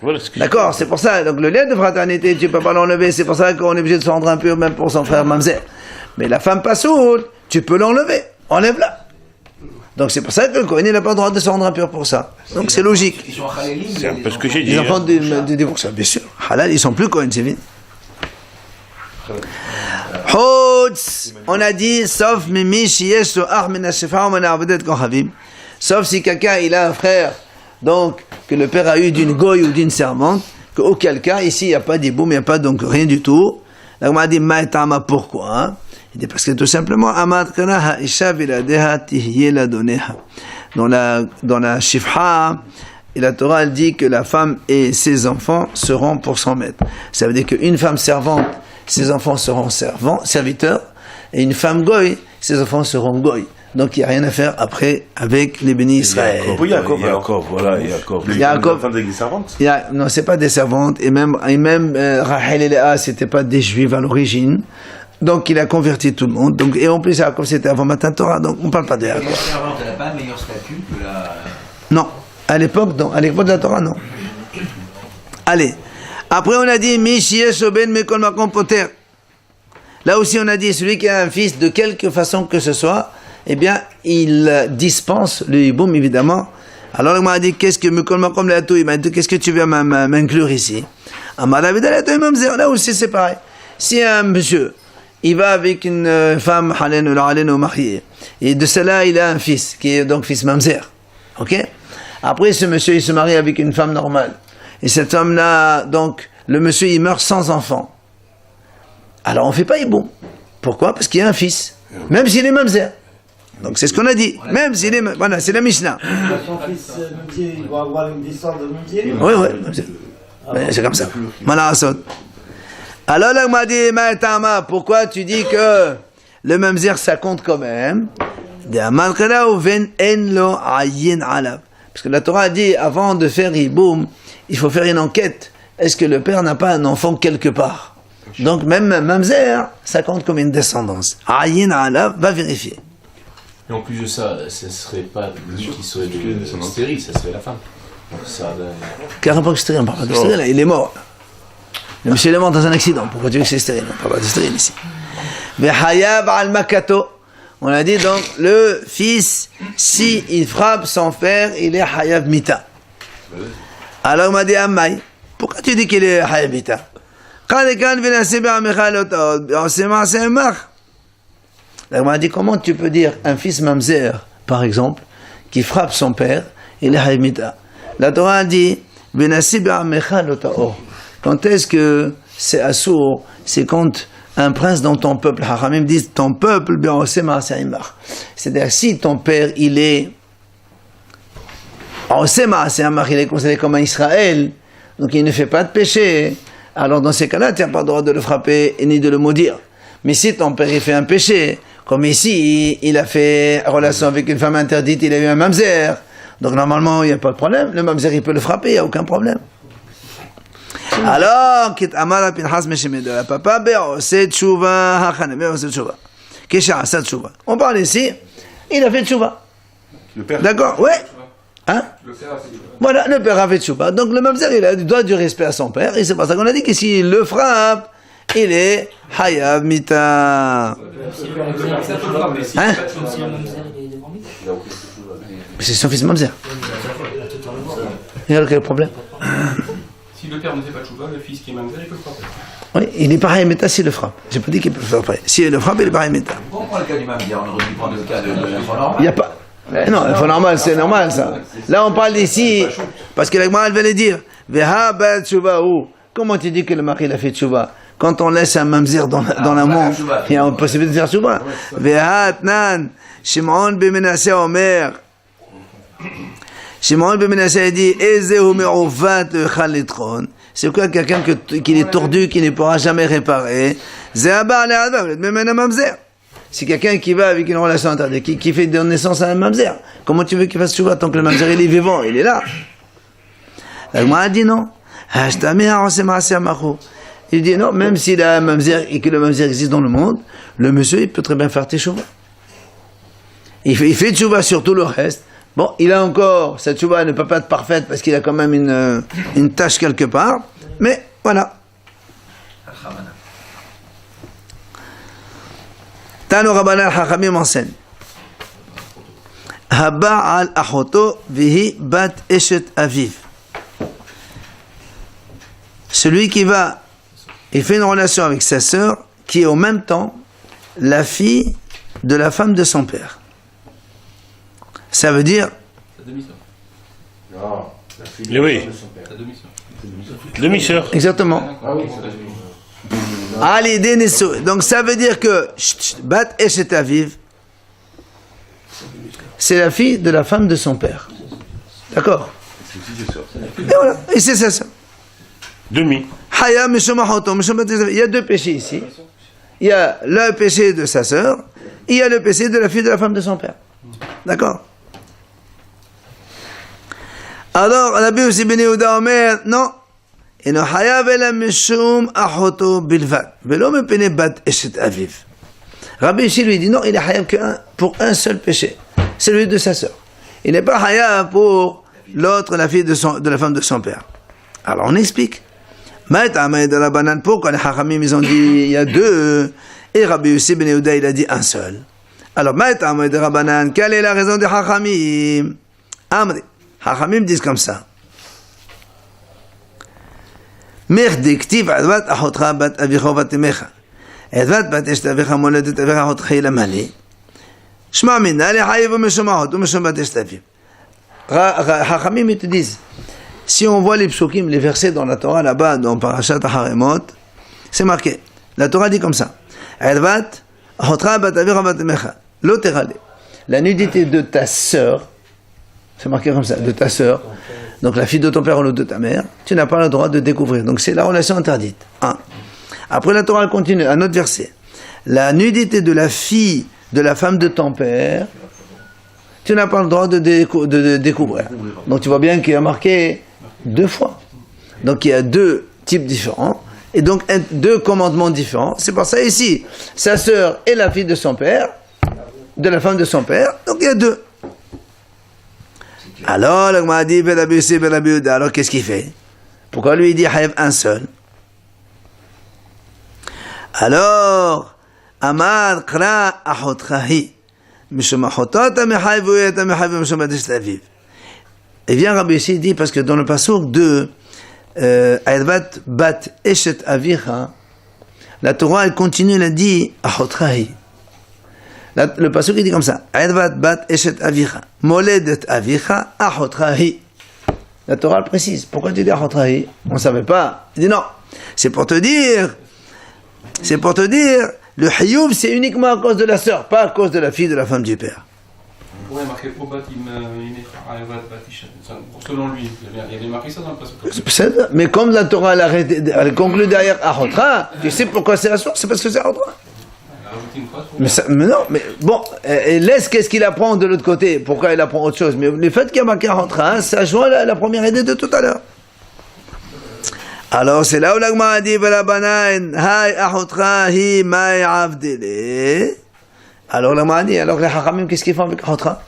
Voilà ce que D'accord, c'est pour ça. Donc le lien de fraternité, tu ne peux pas l'enlever. C'est pour ça qu'on est obligé de se rendre impur même pour son frère mamzer. Mais la femme pasoul, tu peux l'enlever. Enlève-la. Donc c'est pour ça que le Kohen n'a pas le droit de se rendre impur pour ça. Donc c'est logique. Ils sont halalim. c'est un peu ce que j'ai dit. Les enfants de divorce, bien sûr. Halal, ils sont plus Kohen, c'est vite. On a dit, sauf sauf si quelqu'un il a un frère, donc que le père a eu d'une goy ou d'une servante, qu'auquel cas ici il n'y a pas d'hiboum, il n'y a pas donc rien du tout. Là on a dit maïtama, pourquoi? Hein? Il dit parce que tout simplement dans la Shifra, et la Torah elle dit que la femme et ses enfants seront pour son maître. Ça veut dire qu'une femme servante, ses enfants seront serviteurs, et une femme goy, ses enfants seront goy. Donc il n'y a rien à faire après avec les bénis Israël. Yaakov, voilà, Yaakov. Yaakov, des servantes. non, c'est pas des servantes, et même Rachel et Léa, c'était pas des juifs à l'origine. Donc il a converti tout le monde. Donc, et en plus, Yaakov, c'était avant Matan Torah, donc on parle pas de Yaakov. La servante, elle n'a pas un meilleur statut que la... Non, à l'époque, non. À l'époque de la Torah, non. Allez. Après, on a dit Mishiesh Oben Mekol Makom Poter. Là aussi, on a dit celui qui a un fils de quelque façon que ce soit, eh bien, il dispense le hiboum, évidemment. Alors, il m'a dit qu'est-ce que Mekol Makom Leatou, il m'a dit qu'est-ce que tu veux m'inclure ici? Là aussi, c'est pareil. Si un monsieur, il va avec une femme halen ou halen ou mariée, et de cela, il a un fils, qui est donc fils mamzer. Ok? Après, ce monsieur, il se marie avec une femme normale. Et cette femme-là, donc, le monsieur, il meurt sans enfant. Alors, on ne fait pas hiboum. Pourquoi? Parce qu'il y a un fils. Même s'il est mamzer. Donc, c'est ce qu'on a dit. Même s'il est... Voilà, c'est la Mishnah. Son fils mamzer, il va avoir une descendance de mamzer. Oui, oui. C'est comme ça. Alors, là, il m'a dit, Maïtama, pourquoi tu dis que le mamzer, ça compte quand même? Parce que la Torah a dit, avant de faire hiboum, il faut faire une enquête. Est-ce que le père n'a pas un enfant quelque part? Donc même mamzer, ça compte comme une descendance. Ayin alav, va vérifier. Et en plus de ça, ce ne serait pas lui qui serait stérile, ça serait la femme. Carrément que stérile, on parle pas de stérile, il est mort. Le monsieur est mort dans un accident. Pourquoi tu veux que c'est stérile? On parle pas de stérile ici. Vehayab al makato. On a dit donc, le fils, si il frappe son père, il est hayab mita. Alors on m'a dit, Ammaï, pourquoi tu dis qu'il est hayab mita? Alors on m'a dit, comment tu peux dire un fils mamzer, par exemple, qui frappe son père, il est hayab mita? La Torah a dit, quand est-ce que c'est assourd? C'est quand un prince dans ton peuple, Haramim disent ton peuple, c'est-à-dire si ton père il est il est considéré comme un Israël, donc il ne fait pas de péché, alors dans ces cas-là tu n'as pas le droit de le frapper ni de le maudire. Mais si ton père il fait un péché, comme ici il a fait relation avec une femme interdite, il a eu un mamzer, donc normalement il n'y a pas de problème, le mamzer il peut le frapper, il n'y a aucun problème. Alors, Amara Pinchas Meshemedor, papa be'oseh tshuva, hachane be'oseh tshuva. Kesha'asa tshuva. On parle ici, il a fait tshuva. Le père. D'accord, ouais. Hein? Voilà, le père a fait tshuva. Donc le mamzer, il doit du respect à son père, et c'est pour ça qu'on a dit que s'il le frappe, il est hayab mita. Hein? C'est son fils mamzer. Il y a quel problème? Si le père ne fait pas de chouva, le fils qui est mamzer, il peut le frapper. Oui, il est pareil méta s'il le frappe. J'ai pas dit qu'il peut le frapper. S'il le frappe, il est pareil méta. Pourquoi on prend le cas du mamzer? On aurait dû prendre le cas de l'enfant normal. Il n'y a pas. Non, l'enfant normal, c'est normal ça. Là, on parle ici, parce que la Gemara, elle va le dire. Comment tu dis que le mari il a fait tchouva? Quand on laisse un mamzer dans la montre, il y a une possibilité de faire tchouva. Shimon ben Menasseh Omer. Shimon ben Menasseh dit c'est quoi quelqu'un qui est tordu, qui ne pourra jamais réparer? C'est quelqu'un qui va avec une relation interdite, qui fait de naissance à un mamzer. Comment tu veux qu'il fasse tchouva tant que le mamzer il est vivant, il est là? La Gemara a dit non. Il dit non, même s'il a un mamzer et que le mamzer existe dans le monde, le monsieur il peut très bien faire tchouva. Il fait tchouva sur tout le reste. Bon, il a encore, cette tchouva ne peut pas être parfaite parce qu'il a quand même une tâche quelque part, mais voilà. Tano Rabbanan Chachamim enseigne. Haba'al achoto vihi bat eshet aviv. Celui qui va, il fait une relation avec sa sœur, qui est en même temps la fille de la femme de son père. Ça veut dire... Sa demi-sœur. Non, la fille de son père. Sa demi-sœur. Demi-sœur. Exactement. Ah oui, donc ça veut dire que Bat Eshet Aviv, c'est la fille de la femme de son père. D'accord? Et voilà, et c'est ça. Demi. Il y a deux péchés ici. Il y a le péché de sa sœur il y a le péché de la fille de la femme de son père. D'accord? Alors, Rabbi Yossi ben Yehuda Omer, non. אינו חייב אלא משום אחותו בלבד, ולא מפני בת אשת אביו. Rabbi Yossi lui dit non, il est chayav pour un seul péché, celui de sa sœur. Il n'est pas chayav pour l'autre, la fille de la femme de son père. Alors on explique. Pourquoi les Hachamim ils ont dit il y a deux, et Rabbi Yossi ben Yehuda il a dit un seul. Alors quelle est la raison des Hachamim? Amri, Hachamim disent comme ça. Merdiktiv advat ahotra bat avicha bat emecha. Advat bat eshta avicha moledet avicha ahotra ilamali. Shma minna le hayiv umeshomahot umeshom bat eshta aviv. Hachamim ils te disent, si on voit les psukim, les versets dans la Torah là-bas, dans Parashat Haremot, c'est marqué. La Torah dit comme ça. Advat ahotra bat avicha bat emecha. L'oterale. La nudité de ta sœur, c'est marqué comme ça, de ta sœur, donc la fille de ton père ou de ta mère, tu n'as pas le droit de découvrir. Donc c'est la relation interdite. Un. Après la Torah continue, un autre verset. La nudité de la fille de la femme de ton père, tu n'as pas le droit de découvrir. Donc tu vois bien qu'il y a marqué deux fois. Donc il y a deux types différents, et donc deux commandements différents. C'est pour ça ici, sa sœur est la fille de son père, de la femme de son père, donc il y a deux. Alors, le Gmara dit, alors qu'est-ce qu'il fait? Pourquoi lui il dit Hayev un seul? Alors, Amar Kra Achotrahi, Mishum Achotata Mechayev Uyeta Mechayev Mishum Adesh Aviv. Et vient Rabbi Yossi dit, parce que dans le passouk de Ayadvat Bat Eshet Avicha, la Torah elle continue, elle dit Achotrahi. Le pasuk il dit comme ça. Ayadvat bat eshet avicha, moledet avicha, achotrahi. La Torah le précise. Pourquoi tu dis achotrahi? On ne savait pas. Il dit non. C'est pour te dire, le hiyuv c'est uniquement à cause de la sœur, pas à cause de la fille de la femme du père. On pourrait marquer Obat selon lui. Il y avait marqué ça dans le pasuk. Mais comme la Torah elle conclut derrière achotra, tu sais pourquoi c'est la source? C'est parce que c'est achotra. Mais non, mais bon, laisse qu'est-ce qu'il apprend de l'autre côté, pourquoi il apprend autre chose, mais le fait qu'il y a marqué rentra, ça joint la première idée de tout à l'heure. Alors c'est là où la Gemara dit hay ahotra hi mai avdele. Alors la Gemara dit, alors les Hachamim qu'est-ce qu'ils font avec ahotra?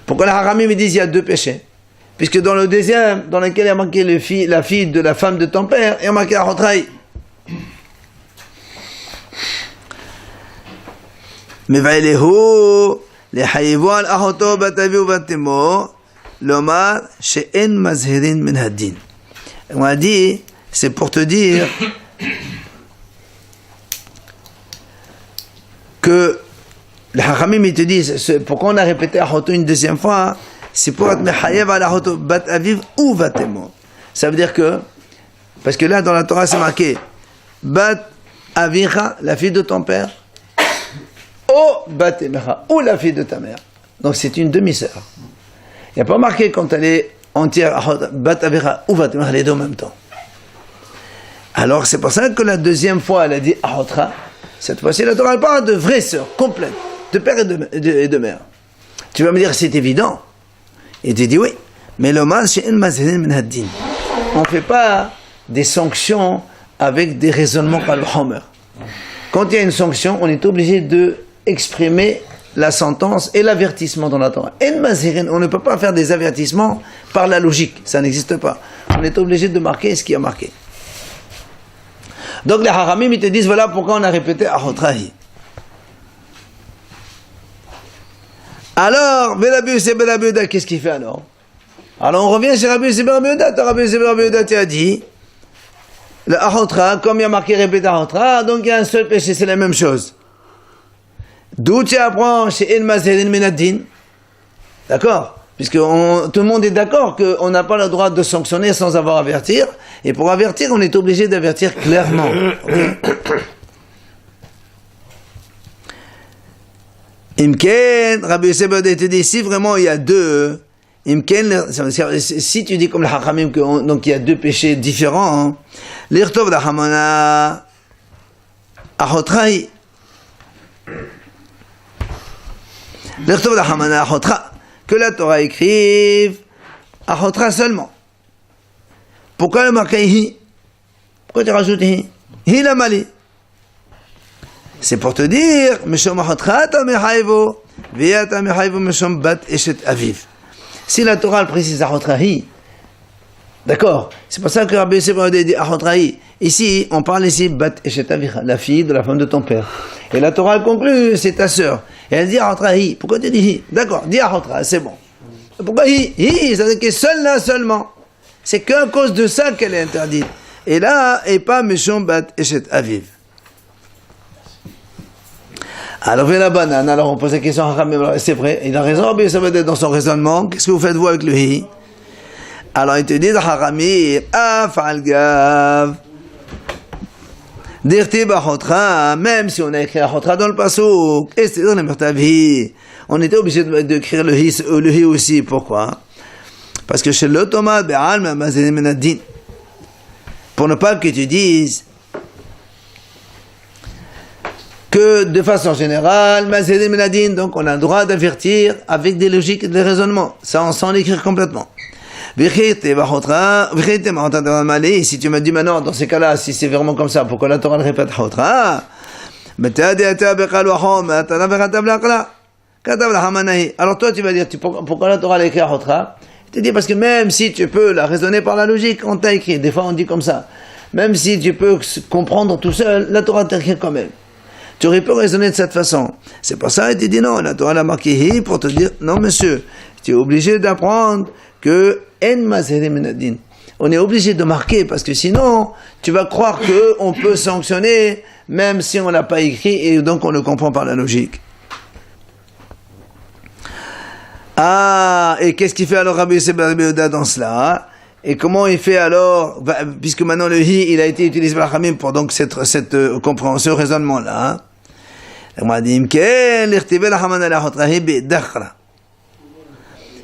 Pourquoi les Hachamim ils disent il y a deux péchés? Puisque dans le deuxième, dans lequel il y a marqué la fille de la femme de ton père, il y a marqué ahotra hi. מבעילהו לחייבו על אחותו בת אביו ובת אמו לומר שאין מזהירין מן הדין. On a dit, c'est pour te dire que les Hachamim ils te disent pourquoi on a répété achoto une deuxième fois, c'est pour être mechayev al achoto bat aviv ou bat emo. Ça veut dire que parce que là dans la Torah c'est marqué bat avicha, la fille de ton père, ou la fille de ta mère. Donc c'est une demi-sœur. Il n'y a pas marqué quand elle est entière, bat avera ou vatemecha, les deux en même temps. Alors c'est pour ça que la deuxième fois elle a dit ahotra. Cette fois-ci la Torah parle de vraie sœur, complète, de père et de mère. Tu vas me dire c'est évident. Et tu dis oui. Mais le mal c'est une mazhin min haddin. On ne fait pas des sanctions avec des raisonnements par le Homer. Quand il y a une sanction, on est obligé de exprimer la sentence et l'avertissement dans la Torah. On ne peut pas faire des avertissements par la logique, ça n'existe pas. On est obligé de marquer ce qui a marqué. Donc les Haramim ils te disent voilà pourquoi on a répété Achotrahi. Alors, Rabbi Yossi ben Rabbi Yehuda, qu'est-ce qu'il fait alors? Alors on revient chez Rabbi Yossi ben Rabbi Yehuda. Rabbi Yossi ben Rabbi Yehuda tu as dit le Achotra, comme il y a marqué répété Achotra, donc il y a un seul péché, c'est la même chose. D'où tu apprends chez El Mazherin Minadin? D'accord? Puisque tout le monde est d'accord qu'on n'a pas le droit de sanctionner sans avoir à avertir. Et pour avertir, on est obligé d'avertir clairement. Okay? Imken, Rabbi Yossi ben Yehuda te dit, si vraiment il y a deux, Imken, si tu dis comme le Hachamim, donc il y a deux péchés différents, l'irtov la hamana, achotrahi. Que la Torah écrive Achotra seulement. Pourquoi le marquer hi? Pourquoi tu rajoutes hi? Hi la mali. C'est pour te dire, si la Torah précise Achotrahi, d'accord, c'est pour ça que Rabbi Yosef a dit Achotrahi. Ici, on parle ici Bat Eshet Avicha, la fille de la femme de ton père. Et la Torah conclut, c'est ta sœur. Et elle dit Achotrahi. Pourquoi tu dis hi? D'accord, dis Achotra, c'est bon. Pourquoi hi? Hi, ça veut dire qu'elle est seule là seulement. C'est qu'à cause de ça qu'elle est interdite. Et là, et pas Meshom Bat Eshet Aviv. Alors, vient la banane. Alors, on pose la question à Hamim. C'est vrai, il a raison, mais ça veut dire dans son raisonnement. Qu'est-ce que vous faites, vous, avec le hi? Alors, il te dit, Haramim, Afal Gav. Dirti Bachotra, même si on a écrit Achotra dans le Passouk, et c'est dans le Mertavi, on était obligé d'écrire le hi aussi. Pourquoi? Parce que chez l'automate, Be'alma, Mazelim Menadin. Pour ne pas que tu dises que de façon générale, Mazelim Menadin, donc on a le droit d'avertir avec des logiques et des raisonnements. Ça, on s'en l'écrire complètement. Si tu me dis maintenant, dans ces cas-là, si c'est vraiment comme ça, pourquoi la Torah ne répète Chotra? Alors toi, tu vas dire, pourquoi la Torah l'a écrit Chotra? Je te dis, parce que même si tu peux la raisonner par la logique, on t'a écrit, des fois on dit comme ça, même si tu peux comprendre tout seul, la Torah t'a écrit quand même. Tu aurais pu raisonner de cette façon. C'est pour ça qu'il te dit non, la Torah l'a marqué hi pour te dire, non monsieur, tu es obligé d'apprendre que en mazerim menadin. On est obligé de marquer parce que sinon, tu vas croire qu'on peut sanctionner même si on ne l'a pas écrit et donc on le comprend par la logique. Ah, et qu'est-ce qu'il fait alors Rabbi Yosef ben Rabbi Yehuda dans cela? Et comment il fait alors, puisque maintenant le hi, il a été utilisé par Hamim pour donc cette compréhension, raisonnement-là.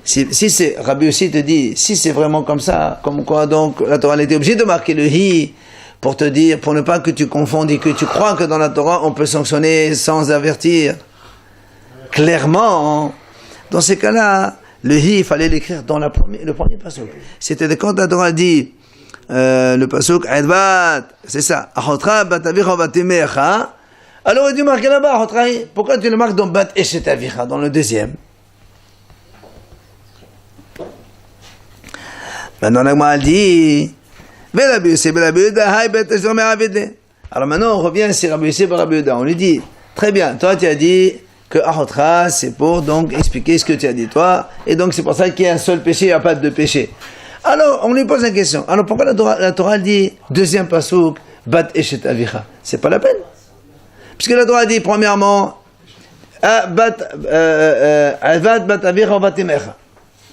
Si c'est, Rabbi aussi te dit, si c'est vraiment comme ça, comme quoi donc la Torah a été obligée de marquer le hi pour te dire, pour ne pas que tu confondes et que tu crois que dans la Torah on peut sanctionner sans avertir. Clairement, dans ces cas-là, le hi, il fallait l'écrire dans le premier passouk. C'était quand la Torah dit, le passouk, c'est ça, alors il dit marquer là-bas, pourquoi tu le marques dans Bat Eshet Avicha, dans le deuxième? Maintenant, la dit, alors maintenant, on revient sur Rabbi Yosef ben Rabbi Yehuda. On lui dit, très bien, toi tu as dit que Achotra, c'est pour donc expliquer ce que tu as dit toi, et donc c'est pour ça qu'il y a un seul péché, il n'y a pas de deux péchés. Alors, on lui pose la question, alors pourquoi la Torah dit, deuxième pasouk, Bat Eshet Avicha? C'est pas la peine. Puisque la Torah dit, premièrement, Bat Avicha Bat Emecha.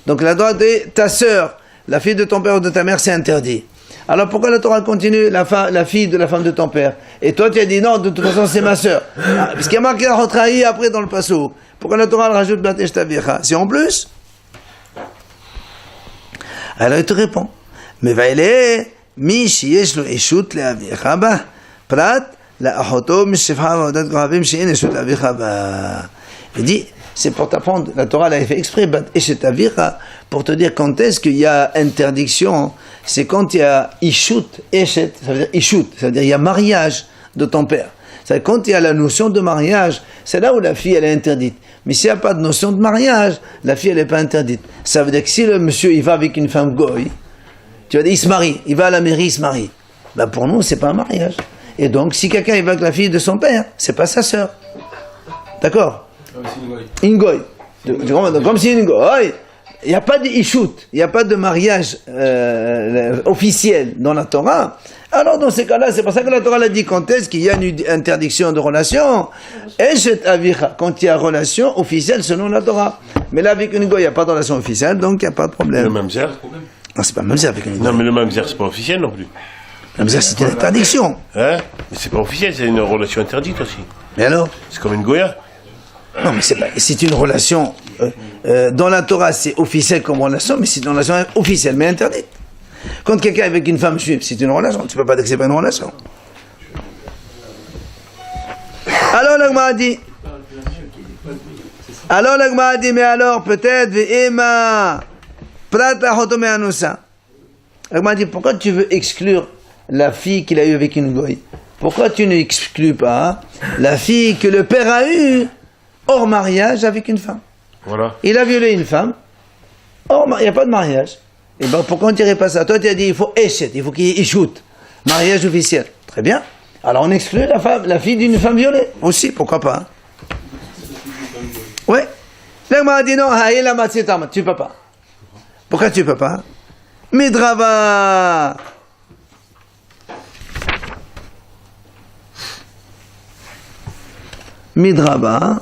Donc la Torah dit, ta sœur, la fille de ton père ou de ta mère, c'est interdit. Alors pourquoi la Torah continue la fille de la femme de ton père? Et toi tu as dit non, de toute façon c'est ma sœur. Parce qu'il y a marqué la Chotrahi après dans le passouk. Pourquoi la Torah rajoute Bat Eshet Avicha? C'est en plus. Alors il te répond. Mais vaïle, mi shiyesh lo eshut le avicha ba, prat la achoto mishefha v'odat kohavim she'en eshut avicha ba. Il dit, c'est pour t'apprendre, la Torah l'a fait exprès, Bat Eshet Avicha, pour te dire quand est-ce qu'il y a interdiction, c'est quand il y a Ishut, Eshet, ça veut dire Ishut, ça veut dire il y a mariage de ton père. C'est quand il y a la notion de mariage, c'est là où la fille elle est interdite. Mais s'il n'y a pas de notion de mariage, la fille elle n'est pas interdite. Ça veut dire que si le monsieur il va avec une femme goy, tu vas dire il se marie, il va à la mairie, il se marie. Ben pour nous c'est pas un mariage. Et donc si quelqu'un il va avec la fille de son père, c'est pas sa sœur. D'accord? Une goy. Comme si une goy. Il n'y a pas de ishut, il n'y a pas de mariage officiel dans la Torah. Alors dans ces cas-là, c'est pour ça que la Torah l'a dit quand est-ce qu'il y a une interdiction de relation. Eshet Avicha, quand il y a relation officielle selon la Torah. Mais là avec une goy, il n'y a pas de relation officielle, donc il n'y a pas de problème. Le mamzer? Non, c'est pas mamzer avec une goy. Non, mais le mamzer, c'est pas officiel non plus. Le mamzer, c'est une interdiction. Hein? Mais c'est pas officiel, c'est une relation interdite aussi. Mais alors? C'est comme une goya. Non, mais c'est une relation. Dans la Torah, c'est officiel comme relation, mais c'est une relation officielle, mais interdite. Quand quelqu'un est avec une femme juive, c'est une relation. Tu ne peux pas dire que c'est pas une relation. Alors, l'Agma a dit Alors la Gemara dit, mais alors peut-être, ve'ema, prata hotome anusa. La Gemara dit, pourquoi tu veux exclure la fille qu'il a eue avec une goy? Pourquoi tu n'exclus pas la fille que le père a eue hors mariage avec une femme? Voilà. Il a violé une femme, il n'y a pas de mariage. Et ben pourquoi on ne dirait pas ça? Toi tu as dit, il faut échec, il faut qu'il y ait échoute, mariage officiel. Très bien. Alors on exclut la fille d'une femme violée aussi, pourquoi pas? Ouais. Là, m'a dit non, tu peux pas. Pourquoi tu peux pas? Midrava. Midrava.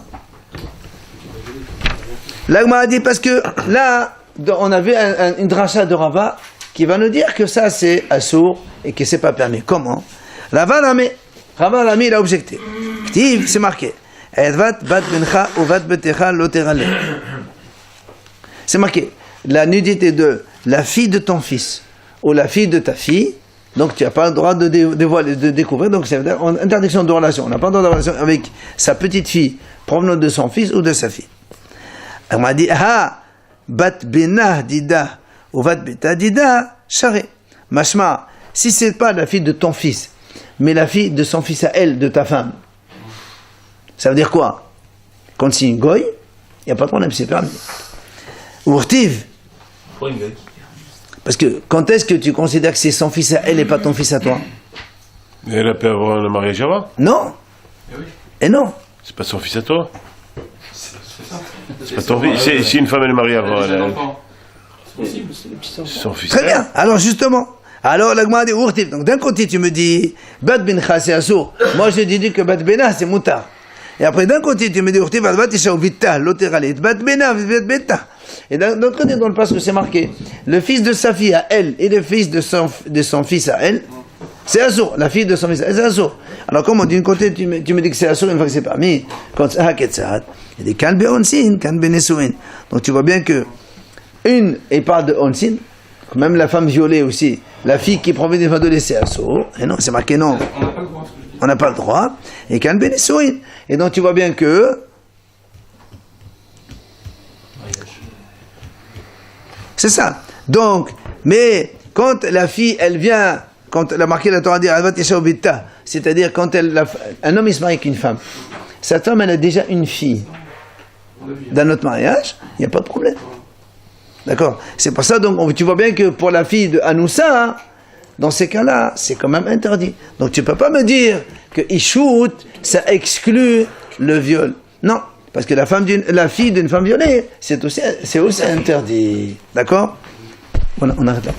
Là, m'a dit parce que là, on avait une dracha de Rava qui va nous dire que ça c'est assourd et que c'est pas permis. Comment? Rava Rami, il a objecté. C'est marqué. C'est marqué. La nudité de la fille de ton fils ou la fille de ta fille, donc tu n'as pas le droit de dévoiler, de découvrir, donc c'est interdiction de relation. On n'a pas le droit de relation avec sa petite fille provenant de son fils ou de sa fille. Elle m'a dit, bat benah dida ou bat beta dida, charé. Mashma, si c'est pas la fille de ton fils, mais la fille de son fils à elle, de ta femme, ça veut dire quoi? Quand c'est une goy, il n'y a pas de problème, c'est permis. Ourtiv. Parce que quand est-ce que tu considères que c'est son fils à elle et pas ton fils à toi? Mais elle a pu avoir un mariage avant. Non. Et non. C'est pas son fils à toi. C'est pas ton fils. Si une femme elle est mariée avant, C'est possible. c'est son fils. Très bien. Alors justement. Alors la Gemara dit Ourtiv. Donc d'un côté tu me dis Bat Bencha c'est assour. Moi je dis que Bat Bena c'est moutar. Et après d'un côté tu me dis Ourtiv Bat Isha Vita l'oteralit Bat Bena Bat Beta. Et d'un autre côté dans le passage c'est marqué le fils de sa fille à elle et le fils de son fils à elle. C'est assour. La fille de son fils à elle c'est assour. Alors comment d'un côté tu me dis que c'est assour une fois que c'est permis. Quand c'est Haketzahat, il dit Kan Beonsin, Kan Benesuin. Donc tu vois bien que une et parle de Onsin. Même la femme violée aussi, la fille qui provient des femmes de laisser assaut, et non, c'est marqué non. On n'a pas le droit. On n'a pas le droit. Et qu'un bénissouin. Et donc tu vois bien que. C'est ça. Donc, mais quand la fille, elle vient, quand elle a marqué la Torah dit, c'est-à-dire quand un homme il se marie avec une femme, cette femme elle a déjà une fille. Dans notre mariage, il n'y a pas de problème. D'accord? C'est pour ça, donc, tu vois bien que pour la fille de Anoussa, dans ces cas-là, c'est quand même interdit. Donc, tu ne peux pas me dire que Ishout, ça exclut le viol. Non, parce que la fille d'une femme violée, c'est aussi interdit. D'accord? On arrête là.